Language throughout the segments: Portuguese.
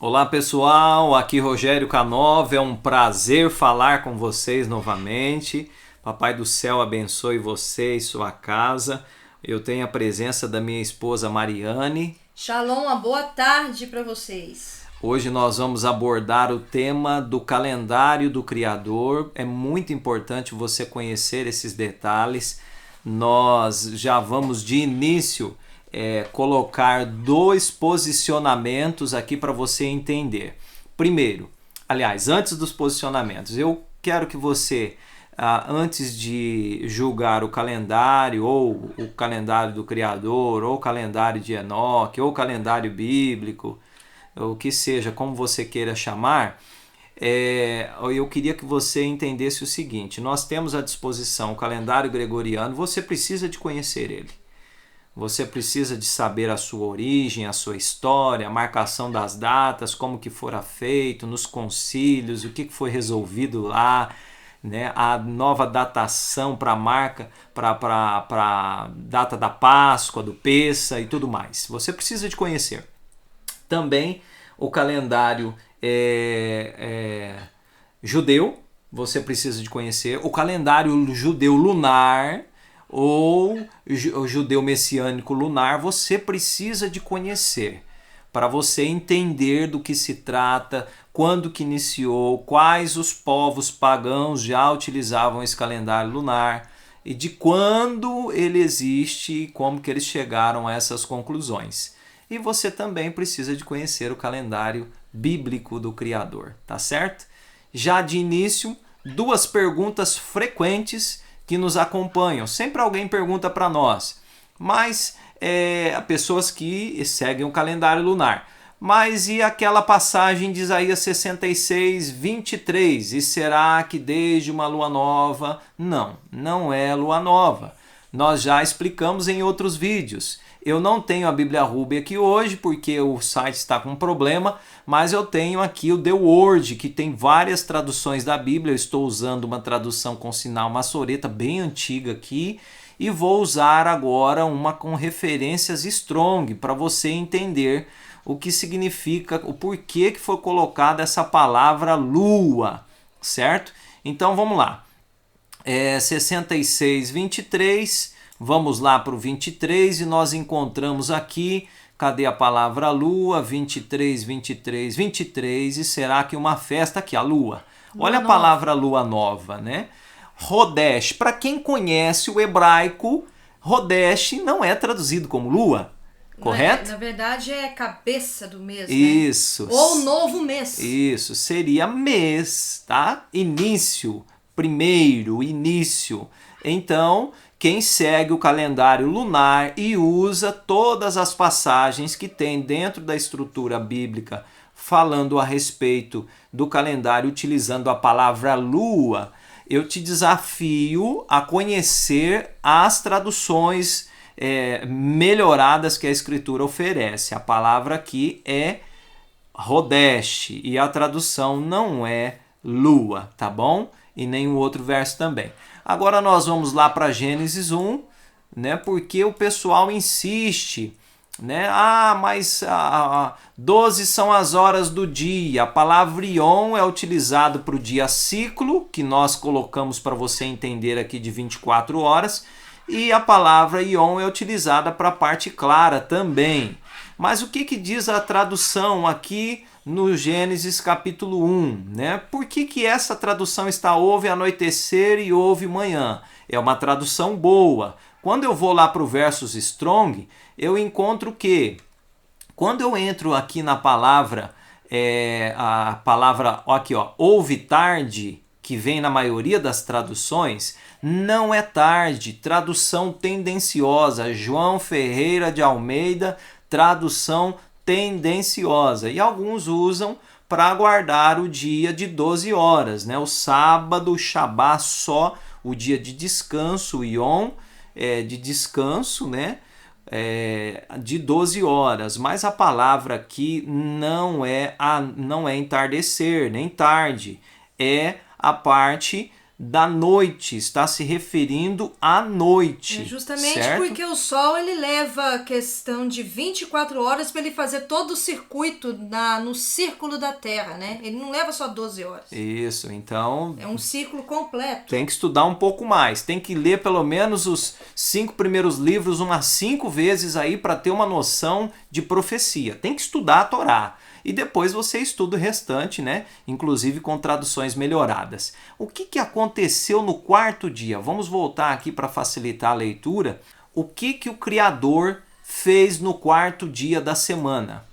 Olá pessoal, aqui Rogério Canova, é um prazer falar com vocês novamente. Papai do céu abençoe você e sua casa. Eu tenho a presença da minha esposa Mariane. Shalom, uma boa tarde para vocês. Hoje nós vamos abordar o tema do calendário do Criador. É muito importante você conhecer esses detalhes. Nós já vamos de início colocar dois posicionamentos aqui para você entender. Primeiro, aliás, antes dos posicionamentos, eu quero que você, antes de julgar o calendário, ou o calendário do Criador, ou o calendário de Enoque, ou o calendário bíblico, o que seja, como você queira chamar, eu queria que você entendesse o seguinte: nós temos à disposição o calendário gregoriano, você precisa de conhecer ele. Você precisa de saber a sua origem, a sua história, a marcação das datas, como que fora feito, nos concílios, o que foi resolvido lá, né? A nova datação para a marca, para a data da Páscoa, do Pêssah e tudo mais. Você precisa de conhecer. Também o calendário judeu, você precisa de conhecer. O calendário judeu lunar ou o judeu messiânico lunar, você precisa de conhecer para você entender do que se trata, quando que iniciou, quais os povos pagãos já utilizavam esse calendário lunar e de quando ele existe e como que eles chegaram a essas conclusões. E você também precisa de conhecer o calendário bíblico do Criador, tá certo? Já de início, duas perguntas frequentes que nos acompanham. Sempre alguém pergunta para nós, mas pessoas que seguem o calendário lunar. Mas e aquela passagem de Isaías 66, 23? E será que desde uma lua nova? Não, não é lua nova. Nós já explicamos em outros vídeos. Eu não tenho a Bíblia Ruby aqui hoje porque o site está com problema, mas eu tenho aqui o The Word, que tem várias traduções da Bíblia. Eu estou usando uma tradução com sinal maçoreta bem antiga aqui e vou usar agora uma com referências Strong para você entender o que significa, o porquê que foi colocada essa palavra lua, certo? Então vamos lá. 66, 23... Vamos lá para o 23 e nós encontramos aqui, cadê a palavra lua? 23, 23, 23, e será que uma festa aqui, a lua. Olha a palavra lua nova, né? Rodesh, para quem conhece o hebraico, Rodesh não é traduzido como lua, correto? Na verdade é cabeça do mês, Isso. Né? Ou novo mês. Isso, seria mês, tá? Início, primeiro, início. Então, quem segue o calendário lunar e usa todas as passagens que tem dentro da estrutura bíblica falando a respeito do calendário utilizando a palavra lua, eu te desafio a conhecer as traduções melhoradas que a escritura oferece. A palavra aqui é Rodesh e a tradução não é lua, tá bom? E nenhum outro verso também. Agora nós vamos lá para Gênesis 1, né? Porque o pessoal insiste, né? Mas 12 são as horas do dia. A palavra Ion é utilizado para o dia ciclo, que nós colocamos para você entender aqui de 24 horas, e a palavra Ion é utilizada para a parte clara também. Mas o que diz a tradução aqui no Gênesis capítulo 1, né? Por que essa tradução está houve anoitecer e houve manhã? É uma tradução boa. Quando eu vou lá para o versus Strong, eu encontro que quando eu entro aqui na palavra, a palavra aqui, ó, houve tarde, que vem na maioria das traduções, não é tarde, tradução tendenciosa, João Ferreira de Almeida, tradução tendenciosa, e alguns usam para guardar o dia de 12 horas, né? O sábado, o Shabá, só o dia de descanso, o Yom, de descanso, né? De 12 horas, mas a palavra aqui não é entardecer, nem tarde, é a parte da noite, está se referindo à noite. É justamente certo? porque o Sol ele leva a questão de 24 horas para ele fazer todo o circuito no círculo da Terra, né? Ele não leva só 12 horas. Isso, então É um círculo completo. tem que estudar um pouco mais, tem que ler pelo menos os 5 primeiros livros umas 5 vezes aí para ter uma noção de profecia. Tem que estudar a Torá. E depois você estuda o restante, né? Inclusive com traduções melhoradas. O que aconteceu no quarto dia? Vamos voltar aqui para facilitar a leitura. O que o Criador fez no quarto dia da semana?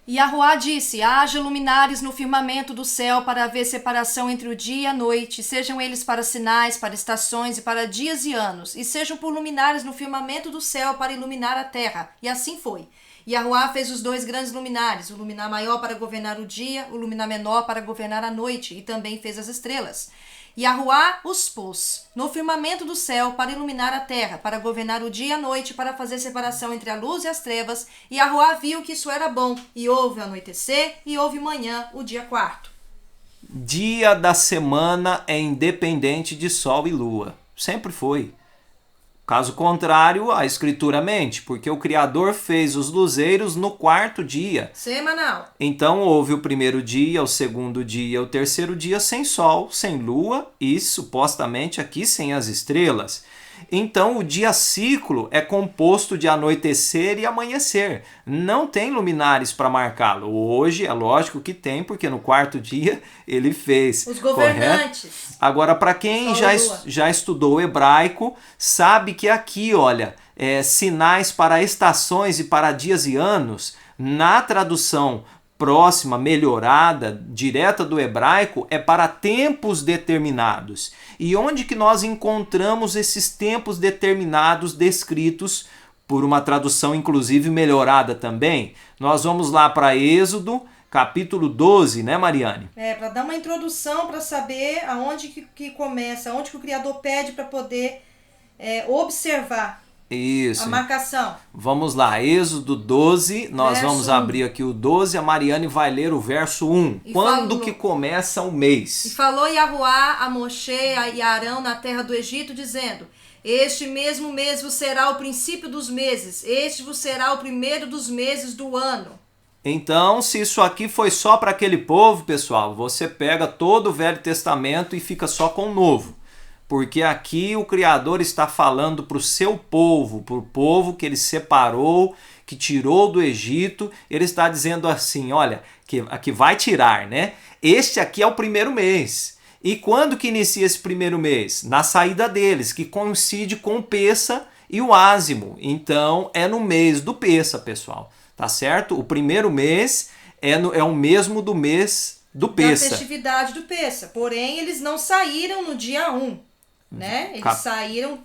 E Yahuwá disse: haja luminares no firmamento do céu para haver separação entre o dia e a noite, sejam eles para sinais, para estações e para dias e anos, e sejam por luminares no firmamento do céu para iluminar a terra. E assim foi. Yahuwá fez os 2 grandes luminares, o luminar maior para governar o dia, o luminar menor para governar a noite, e também fez as estrelas. Yahuwá os pôs no firmamento do céu para iluminar a terra, para governar o dia e a noite, para fazer separação entre a luz e as trevas. E Yahuwá viu que isso era bom, e houve anoitecer, e houve manhã, o dia 4º. Dia da semana é independente de sol e lua. Sempre foi. Caso contrário, a Escritura mente, porque o Criador fez os luzeiros no quarto dia. Semanal. Então houve o primeiro dia, o segundo dia, o terceiro dia sem sol, sem lua e supostamente aqui sem as estrelas. Então o dia ciclo é composto de anoitecer e amanhecer. Não tem luminares para marcá-lo. Hoje é lógico que tem, porque no quarto dia ele fez. Os governantes. Correto? Agora, para quem já estudou o hebraico, sabe que aqui, olha, sinais para estações e para dias e anos, na tradução próxima, melhorada, direta do hebraico, é para tempos determinados. E onde que nós encontramos esses tempos determinados descritos por uma tradução inclusive melhorada também? Nós vamos lá para Êxodo, capítulo 12, né, Mariane? Para dar uma introdução, para saber aonde que começa, aonde que o Criador pede para poder observar. Isso. A marcação. Vamos lá, Êxodo 12, nós verso vamos 1. abrir aqui o 12, a Mariane vai ler o verso 1. Quando que começa o mês? E falou Yahuwá a Moshe e a Arão na terra do Egito, dizendo: este mesmo mês vos será o princípio dos meses, este vos será o primeiro dos meses do ano. Então, se isso aqui foi só para aquele povo, pessoal, você pega todo o Velho Testamento e fica só com o Novo. Porque aqui o Criador está falando para o seu povo, para o povo que ele separou, que tirou do Egito. Ele está dizendo assim, olha, que vai tirar, né? Este aqui é o primeiro mês. E quando que inicia esse primeiro mês? Na saída deles, que coincide com o Pessa e o Ázimo. Então, é no mês do Pessa, pessoal. Tá certo? O primeiro mês é o mesmo do mês do Pessa. Da festividade do Pessa. Porém, eles não saíram no dia 1. Né? Eles saíram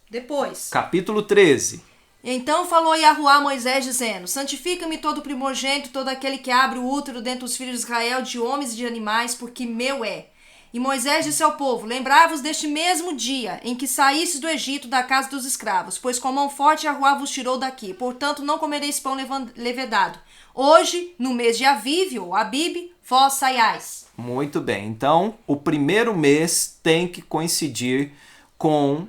depois. Capítulo 13. Então falou Yahuwá a Moisés, dizendo: santifica-me todo primogênito, todo aquele que abre o útero dentre os filhos de Israel, de homens e de animais, porque meu é. E Moisés disse ao povo: lembrai-vos deste mesmo dia em que saístes do Egito, da casa dos escravos, pois com mão forte Yahuwá vos tirou daqui. Portanto, não comereis pão levedado. Hoje, no mês de Aviv, ou Abib, vós saiais. Muito bem. Então, o primeiro mês tem que coincidir com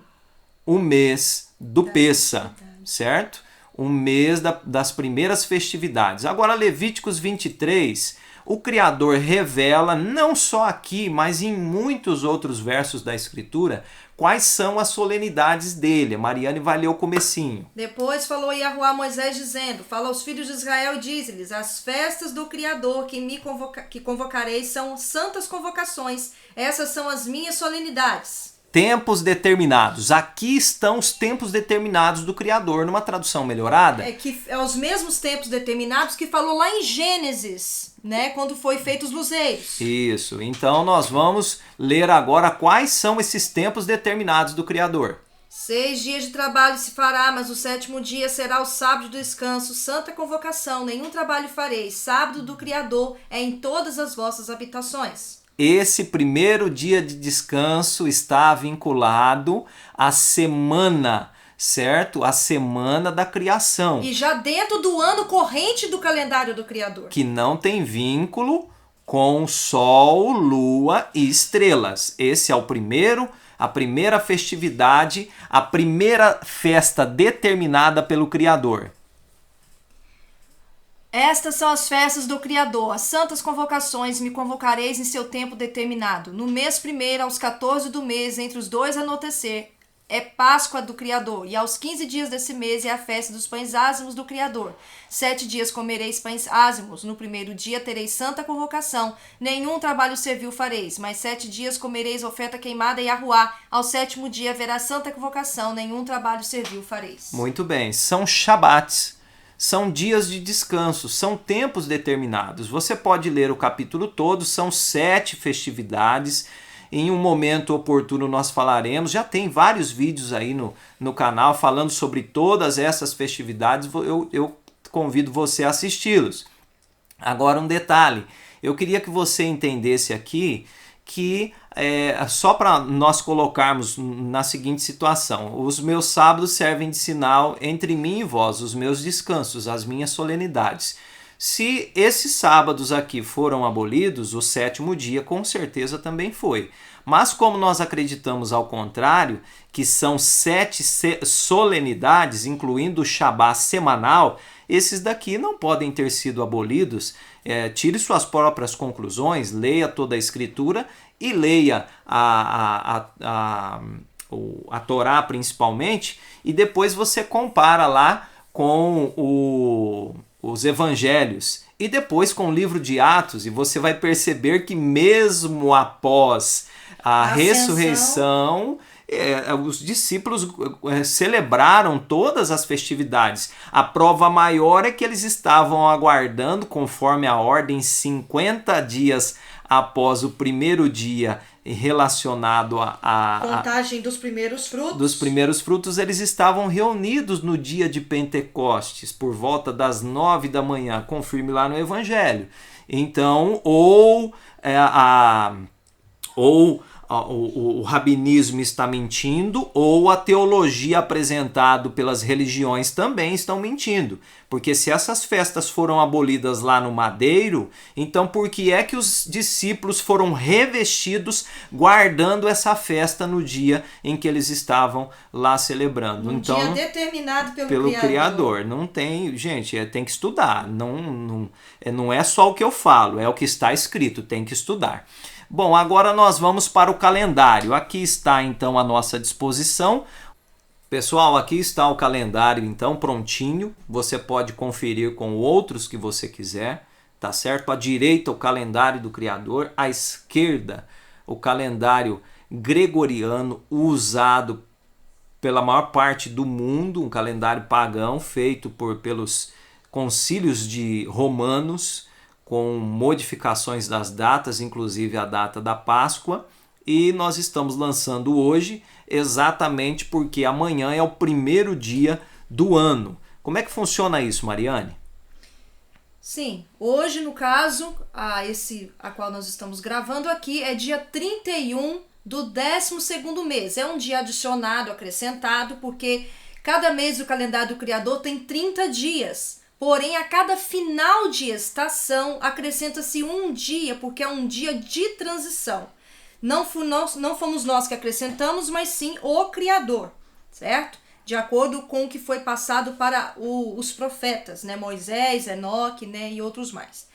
o mês do Pessa, certo? O mês das primeiras festividades. Agora, Levíticos 23, o Criador revela, não só aqui, mas em muitos outros versos da Escritura, quais são as solenidades dele. A Mariane vai ler o comecinho. Depois falou Yahuwá a Moisés, dizendo: fala aos filhos de Israel e dize-lhes: as festas do Criador que convocarei são santas convocações. Essas são as minhas solenidades. Tempos determinados. Aqui estão os tempos determinados do Criador, numa tradução melhorada. É os mesmos tempos determinados que falou lá em Gênesis, né? Quando foi feito os luzeiros. Isso. Então nós vamos ler agora quais são esses tempos determinados do Criador. 6 dias de trabalho se fará, mas o 7º dia será o sábado de descanso, santa convocação, nenhum trabalho fareis. Sábado do Criador é em todas as vossas habitações. Esse primeiro dia de descanso está vinculado à semana, certo? A semana da criação. E já dentro do ano corrente do calendário do Criador. Que não tem vínculo com sol, lua e estrelas. Esse é a primeira festividade, a primeira festa determinada pelo Criador. Estas são as festas do Criador, as santas convocações, me convocareis em seu tempo determinado. No mês primeiro, aos 14 do mês, entre os dois anoitecer, é Páscoa do Criador, e aos 15 dias desse mês é a festa dos pães ázimos do Criador. 7 dias comereis pães ázimos, no primeiro dia tereis santa convocação, nenhum trabalho servil fareis, mas 7 dias comereis oferta queimada e arruá, ao 7º dia haverá santa convocação, nenhum trabalho servil fareis. Muito bem, são Shabats. São dias de descanso, são tempos determinados. Você pode ler o capítulo todo, são 7 festividades. Em um momento oportuno nós falaremos, já tem vários vídeos aí no canal falando sobre todas essas festividades, eu convido você a assisti-los. Agora um detalhe, eu queria que você entendesse aqui que só para nós colocarmos na seguinte situação: os meus sábados servem de sinal entre mim e vós, os meus descansos, as minhas solenidades. Se esses sábados aqui foram abolidos, o 7º dia com certeza também foi. Mas como nós acreditamos ao contrário, que são 7 solenidades, incluindo o Shabá semanal, esses daqui não podem ter sido abolidos. Tire suas próprias conclusões, leia toda a Escritura e leia a Torá principalmente, e depois você compara lá com os evangelhos e depois com o livro de Atos, e você vai perceber que mesmo após a ressurreição, os discípulos celebraram todas as festividades. A prova maior é que eles estavam aguardando, conforme a ordem, 50 dias após o primeiro dia relacionado à contagem dos primeiros frutos. Dos primeiros frutos, eles estavam reunidos no dia de Pentecostes, por volta das 9 da manhã, confirme lá no Evangelho. Então, o rabinismo está mentindo, ou a teologia apresentada pelas religiões também estão mentindo. Porque se essas festas foram abolidas lá no madeiro, então por que é que os discípulos foram revestidos guardando essa festa no dia em que eles estavam lá celebrando? Então, dia determinado pelo Criador. Não tem, gente, tem que estudar. Não é só o que eu falo, é o que está escrito, tem que estudar. Bom, agora nós vamos para o calendário. Aqui está então à nossa disposição. Pessoal, aqui está o calendário então prontinho. Você pode conferir com outros que você quiser, tá certo? À direita o calendário do Criador, à esquerda o calendário gregoriano usado pela maior parte do mundo, um calendário pagão feito pelos concílios de romanos, com modificações das datas, inclusive a data da Páscoa, e nós estamos lançando hoje exatamente porque amanhã é o primeiro dia do ano. Como é que funciona isso, Mariane? Sim, hoje no caso, a qual nós estamos gravando aqui, é dia 31 do 12º mês. É um dia adicionado, acrescentado, porque cada mês do calendário do Criador tem 30 dias. Porém, a cada final de estação acrescenta-se um dia, porque é um dia de transição. Não fomos nós que acrescentamos, mas sim o Criador, certo? De acordo com o que foi passado para os profetas, né? Moisés, Enoque, né? E outros mais.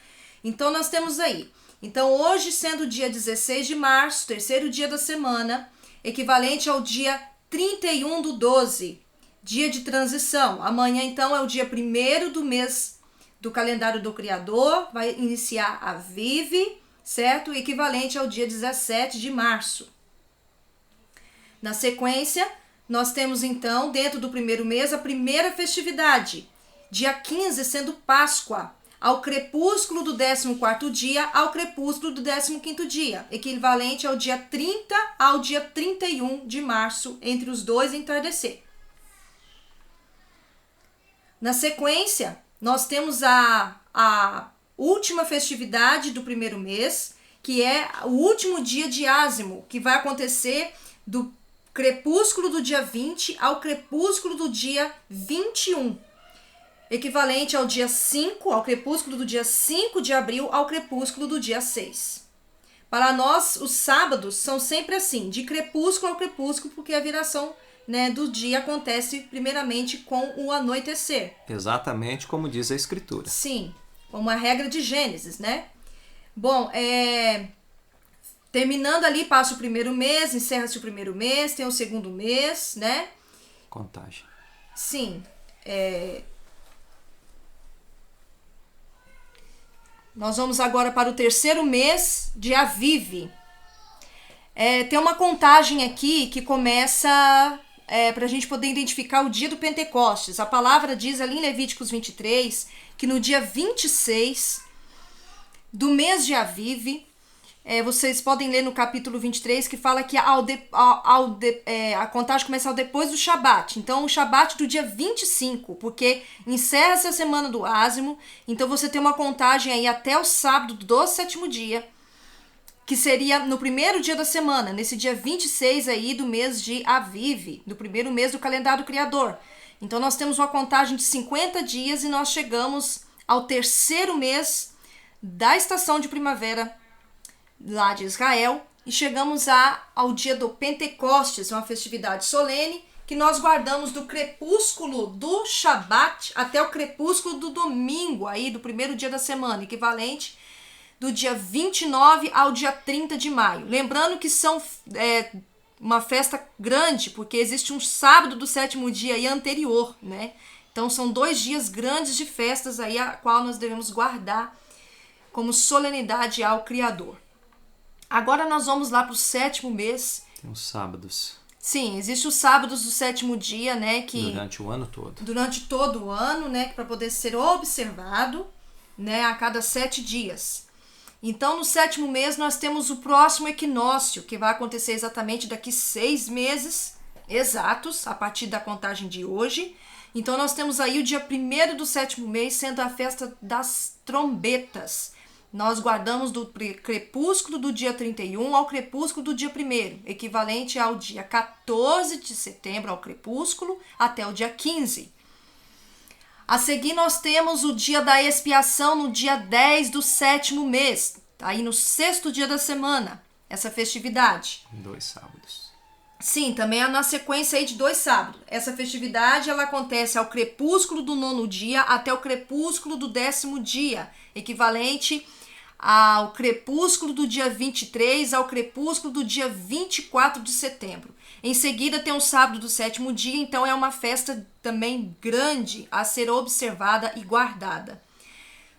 Então, nós temos aí. Então, hoje, sendo o dia 16 de março, terceiro dia da semana, equivalente ao dia 31 do 12, dia de transição. Amanhã, então, é o dia 1º do mês do calendário do Criador. Vai iniciar a Vive, certo? Equivalente ao dia 17 de março. Na sequência, nós temos, então, dentro do primeiro mês, a primeira festividade. Dia 15 sendo Páscoa, ao crepúsculo do 14º dia, ao crepúsculo do 15º dia. Equivalente ao dia 30 ao dia 31 de março, entre os dois entardecer. Na sequência, nós temos a última festividade do primeiro mês, que é o último dia de ázimo, que vai acontecer do crepúsculo do dia 20 ao crepúsculo do dia 21. equivalente ao dia 5, ao crepúsculo do dia 5 de abril, ao crepúsculo do dia 6. Para nós, os sábados são sempre assim, de crepúsculo ao crepúsculo, porque a viração, né, do dia acontece primeiramente com o anoitecer. Exatamente como diz a Escritura. Sim, como a regra de Gênesis, né? Bom, terminando ali, passa o primeiro mês, encerra-se o primeiro mês, tem o segundo mês, né? Contagem. Sim. Nós vamos agora para o terceiro mês de Aviv. Tem uma contagem aqui que começa para a gente poder identificar o dia do Pentecostes. A palavra diz ali em Levíticos 23 que no dia 26 do mês de Aviv, vocês podem ler no capítulo 23 que fala que a contagem começa depois do Shabat. Então, o Shabat do dia 25, porque encerra-se a semana do ázimo. Então, você tem uma contagem aí até o sábado do sétimo dia, que seria no primeiro dia da semana, nesse dia 26 aí do mês de Aviv, do primeiro mês do calendário do Criador. Então, nós temos uma contagem de 50 dias e nós chegamos ao terceiro mês da estação de primavera lá de Israel, e chegamos ao dia do Pentecostes, uma festividade solene que nós guardamos do crepúsculo do Shabat até o crepúsculo do domingo, aí do primeiro dia da semana, equivalente do dia 29 ao dia 30 de maio. Lembrando que são uma festa grande, porque existe um sábado do sétimo dia aí anterior, né? Então são 2 dias grandes de festas aí a qual nós devemos guardar como solenidade ao Criador. Agora nós vamos lá para o sétimo mês. Tem os sábados. Sim, existem os sábados do sétimo dia, né? Que durante o ano todo. Durante todo o ano, né? Para poder ser observado, né? A cada 7 dias. Então, no sétimo mês, nós temos o próximo equinócio, que vai acontecer exatamente daqui 6 meses exatos, a partir da contagem de hoje. Então, nós temos aí o dia 1º do sétimo mês, sendo a festa das trombetas. Nós guardamos do crepúsculo do dia 31 ao crepúsculo do dia 1º, equivalente ao dia 14 de setembro, ao crepúsculo, até o dia 15. A seguir, nós temos o dia da expiação no dia 10 do sétimo mês, aí no 6º dia da semana, essa festividade. 2 sábados. Sim, também é na sequência aí de 2 sábados. Essa festividade, ela acontece ao crepúsculo do 9º dia até o crepúsculo do 10º dia, equivalente ao crepúsculo do dia 23 ao crepúsculo do dia 24 de setembro. Em seguida tem o sábado do sétimo dia, então é uma festa também grande a ser observada e guardada.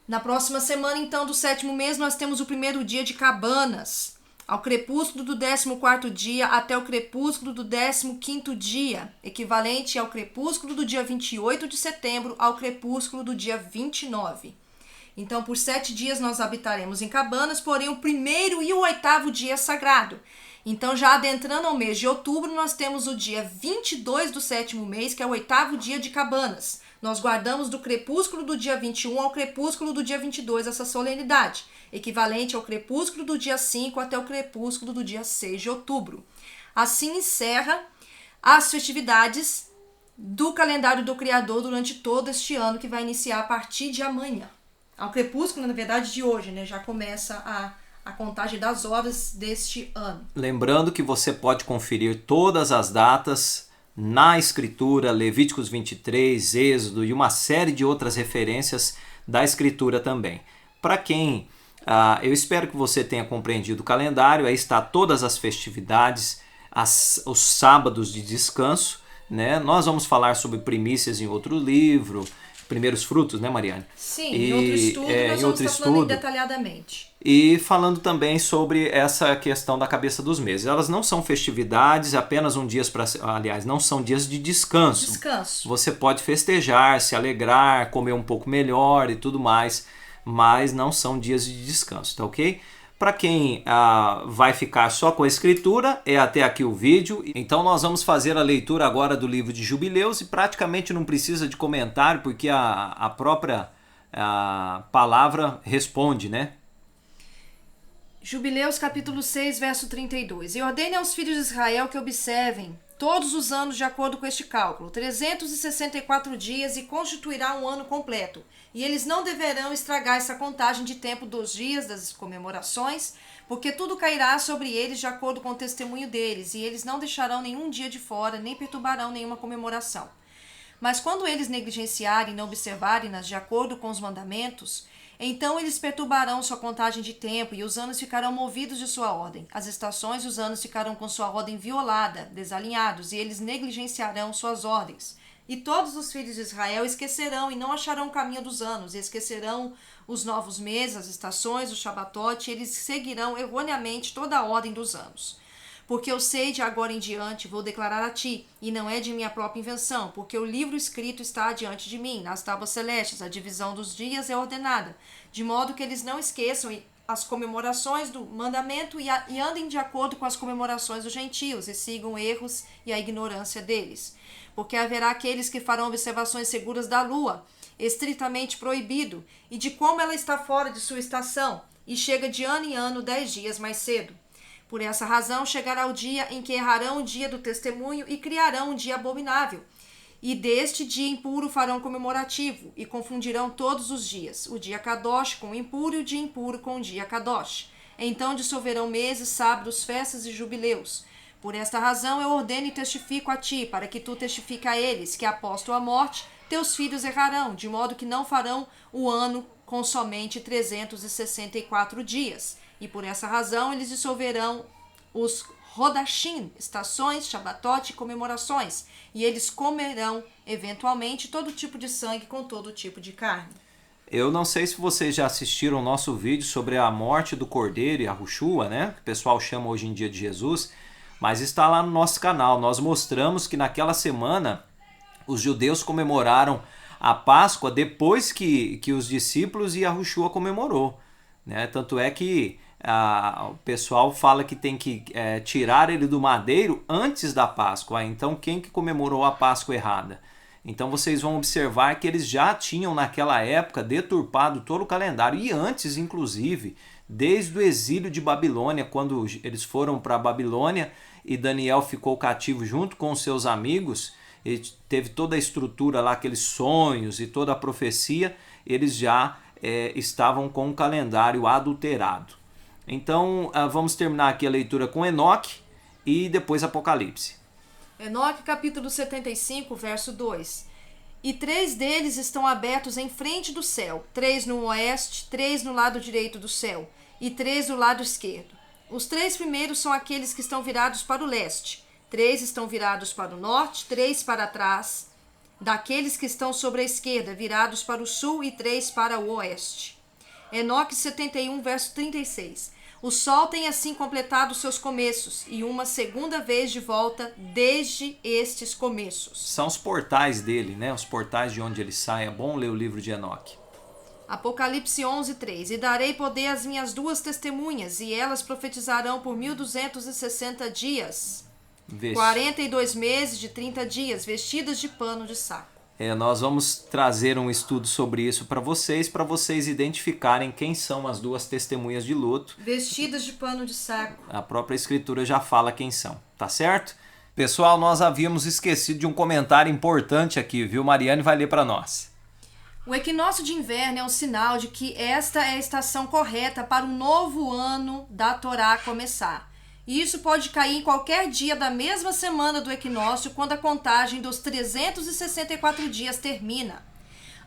Na próxima semana, então, do sétimo mês, nós temos o primeiro dia de Cabanas, ao crepúsculo do 14º dia até o crepúsculo do 15º dia, equivalente ao crepúsculo do dia 28 de setembro ao crepúsculo do dia 29. Então, por 7 dias nós habitaremos em cabanas, porém o 1º e o 8º dia é sagrado. Então, já adentrando ao mês de outubro, nós temos o dia 22 do sétimo mês, que é o 8º dia de cabanas. Nós guardamos do crepúsculo do dia 21 ao crepúsculo do dia 22 essa solenidade, equivalente ao crepúsculo do dia 5 até o crepúsculo do dia 6 de outubro. Assim encerra as festividades do calendário do Criador durante todo este ano, que vai iniciar a partir de amanhã. Ao crepúsculo, na verdade, de hoje, né? Já começa a contagem das horas deste ano. Lembrando que você pode conferir todas as datas na Escritura, Levíticos 23, Êxodo e uma série de outras referências da Escritura também. Para quem, eu espero que você tenha compreendido o calendário, aí está todas as festividades, os sábados de descanso, né? Nós vamos falar sobre primícias em outro livro, primeiros frutos, né, Mariane? Sim, em outro estudo nós vamos estar falando detalhadamente. E falando também sobre essa questão da cabeça dos meses. Elas não são festividades, apenas não são dias de descanso. Descanso. Você pode festejar, se alegrar, comer um pouco melhor e tudo mais, mas não são dias de descanso, tá ok? Para quem vai ficar só com a escritura, é até aqui o vídeo. Então nós vamos fazer a leitura agora do livro de Jubileus e praticamente não precisa de comentário, porque a própria palavra responde, né? Jubileus capítulo 6, verso 32. E ordene aos filhos de Israel que observem todos os anos de acordo com este cálculo, 364 dias, e constituirá um ano completo. E eles não deverão estragar essa contagem de tempo dos dias das comemorações, porque tudo cairá sobre eles de acordo com o testemunho deles, e eles não deixarão nenhum dia de fora, nem perturbarão nenhuma comemoração. Mas quando eles negligenciarem e não observarem-nas de acordo com os mandamentos, então eles perturbarão sua contagem de tempo, e os anos ficarão movidos de sua ordem. As estações e os anos ficarão com sua ordem violada, desalinhados, e eles negligenciarão suas ordens. E todos os filhos de Israel esquecerão e não acharão o caminho dos anos, e esquecerão os novos meses, as estações, o Shabbatot, e eles seguirão erroneamente toda a ordem dos anos. Porque eu sei de agora em diante, vou declarar a ti, e não é de minha própria invenção, porque o livro escrito está diante de mim, nas tábuas celestes, a divisão dos dias é ordenada, de modo que eles não esqueçam as comemorações do mandamento e andem de acordo com as comemorações dos gentios, e sigam erros e a ignorância deles. Porque haverá aqueles que farão observações seguras da lua, estritamente proibido, e de como ela está fora de sua estação, e chega de ano em ano 10 dias mais cedo. Por essa razão chegará o dia em que errarão o dia do testemunho e criarão um dia abominável. E deste dia impuro farão comemorativo, e confundirão todos os dias, o dia Kadosh com o impuro e o dia impuro com o dia Kadosh. Então dissolverão meses, sábados, festas e jubileus. Por esta razão eu ordeno e testifico a ti, para que tu testifique a eles, que após tua morte teus filhos errarão, de modo que não farão o ano com somente 364 dias. E por essa razão eles dissolverão os Rodashim, estações, Shabbatot e comemorações, e eles comerão eventualmente todo tipo de sangue com todo tipo de carne. Eu não sei se vocês já assistiram o nosso vídeo sobre a morte do Cordeiro e a Yeshua, né? Que o pessoal chama hoje em dia de Jesus, mas está lá no nosso canal. Nós mostramos que naquela semana os judeus comemoraram a Páscoa depois que os discípulos e a Yeshua comemorou, né? Tanto é que o pessoal fala que tem que tirar ele do madeiro antes da Páscoa. Então quem que comemorou a Páscoa errada? Então vocês vão observar que eles já tinham naquela época deturpado todo o calendário, e antes inclusive, desde o exílio de Babilônia, quando eles foram para a Babilônia e Daniel ficou cativo junto com os seus amigos, ele teve toda a estrutura lá, aqueles sonhos e toda a profecia, eles já estavam com o calendário adulterado. Então vamos terminar aqui a leitura com Enoque e depois Apocalipse. Enoque capítulo 75, verso 2. E 3 deles estão abertos em frente do céu, 3 no oeste, 3 no lado direito do céu, e 3 do lado esquerdo. Os 3 primeiros são aqueles que estão virados para o leste, 3 estão virados para o norte, 3 para trás daqueles que estão sobre a esquerda, virados para o sul, e 3 para o oeste. Enoque 71, verso 36. O sol tem assim completado seus começos, e uma segunda vez de volta desde estes começos. São os portais dele, né? Os portais de onde ele sai. É bom ler o livro de Enoque. Apocalipse 11, 3. E darei poder às minhas 2 testemunhas, e elas profetizarão por 1260 dias. 42 meses de 30 dias, vestidas de pano de saco. Nós vamos trazer um estudo sobre isso para vocês identificarem quem são as 2 testemunhas de luto. Vestidas de pano de saco. A própria escritura já fala quem são, tá certo? Pessoal, nós havíamos esquecido de um comentário importante aqui, viu? Mariane vai ler para nós. O equinócio de inverno é um sinal de que esta é a estação correta para um novo ano da Torá começar. E isso pode cair em qualquer dia da mesma semana do equinócio, quando a contagem dos 364 dias termina.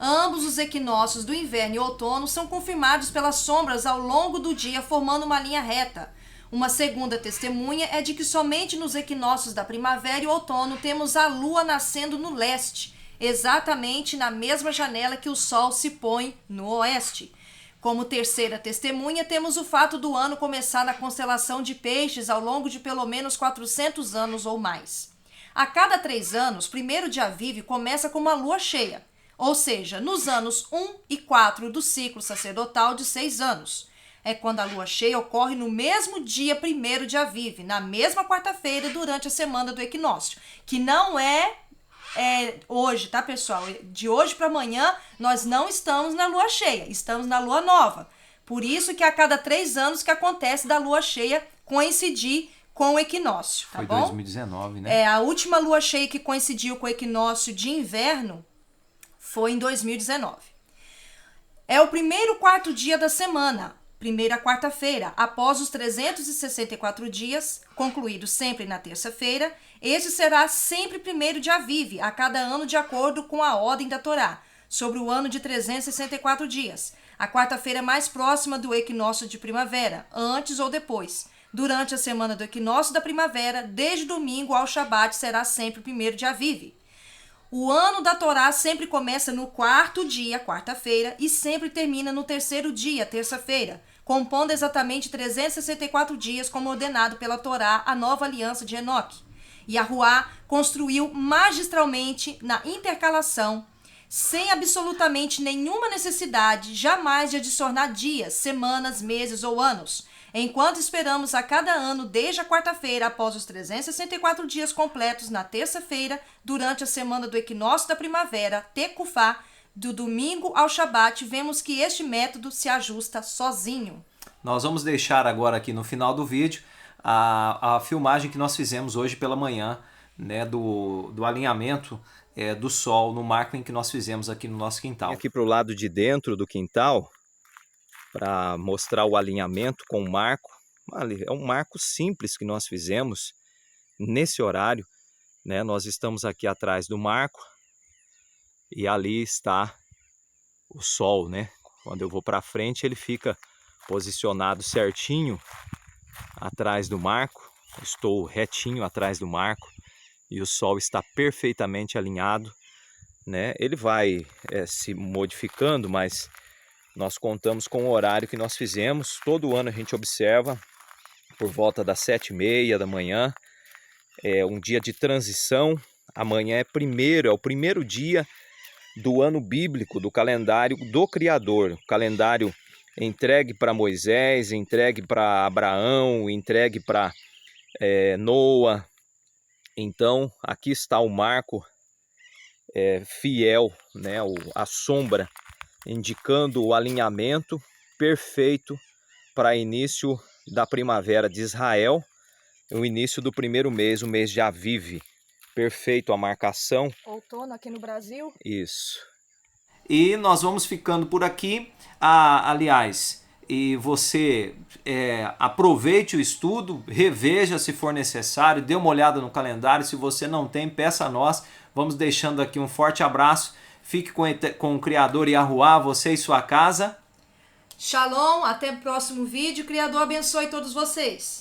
Ambos os equinócios do inverno e outono são confirmados pelas sombras ao longo do dia, formando uma linha reta. Uma segunda testemunha é de que somente nos equinócios da primavera e outono temos a lua nascendo no leste, exatamente na mesma janela que o sol se põe no oeste. Como terceira testemunha, temos o fato do ano começar na constelação de Peixes ao longo de pelo menos 400 anos ou mais. A cada 3 anos, 1º de Aviv começa com uma lua cheia, ou seja, nos anos 1 e 4 do ciclo sacerdotal de 6 anos. É quando a lua cheia ocorre no mesmo dia 1º de Aviv, na mesma quarta-feira durante a semana do equinócio, que não é hoje, tá, pessoal? De hoje para amanhã nós não estamos na lua cheia, estamos na lua nova. Por isso que a cada 3 anos que acontece da lua cheia coincidir com o equinócio, tá Foi bom? 2019, né? A última lua cheia que coincidiu com o equinócio de inverno foi em 2019. É o primeiro quarto dia da semana, primeira quarta-feira, após os 364 dias, concluídos sempre na terça-feira. Este será sempre primeiro de Aviv, a cada ano de acordo com a ordem da Torá, sobre o ano de 364 dias. A quarta-feira mais próxima do equinócio de primavera, antes ou depois. Durante a semana do equinócio da primavera, desde domingo ao Shabat, será sempre primeiro de Aviv. O ano da Torá sempre começa no quarto dia, quarta-feira, e sempre termina no terceiro dia, terça-feira, compondo exatamente 364 dias, como ordenado pela Torá, a nova aliança de Enoque. Yahuá construiu magistralmente na intercalação, sem absolutamente nenhuma necessidade, jamais de adicionar dias, semanas, meses ou anos, enquanto esperamos a cada ano, desde a quarta-feira, após os 364 dias completos, na terça-feira, durante a semana do equinócio da primavera, Tekufá, do domingo ao Shabat, vemos que este método se ajusta sozinho. Nós vamos deixar agora aqui no final do vídeo a filmagem que nós fizemos hoje pela manhã, né, do alinhamento do Sol no marco em que nós fizemos aqui no nosso quintal. Aqui para o lado de dentro do quintal, para mostrar o alinhamento com o marco. É um marco simples que nós fizemos nesse horário, né? Nós estamos aqui atrás do marco e ali está o Sol, né? Quando eu vou para frente, ele fica posicionado certinho atrás do marco. Estou retinho atrás do marco e o Sol está perfeitamente alinhado, né? Ele vai se modificando, mas nós contamos com o horário que nós fizemos. Todo ano a gente observa por volta das 7h30 da manhã. É um dia de transição. Amanhã é o primeiro dia do ano bíblico, do calendário do Criador. O calendário entregue para Moisés, entregue para Abraão, entregue para Noa. Então aqui está o marco fiel, né? A sombra, indicando o alinhamento perfeito para início da primavera de Israel, o início do primeiro mês, o mês de Aviv. Perfeito a marcação. Outono aqui no Brasil. Isso. E nós vamos ficando por aqui. Aliás, e você aproveite o estudo, reveja se for necessário, dê uma olhada no calendário. Se você não tem, peça a nós. Vamos deixando aqui um forte abraço. Fique com o Criador Yahuá, você e sua casa. Shalom, até o próximo vídeo. Criador abençoe todos vocês.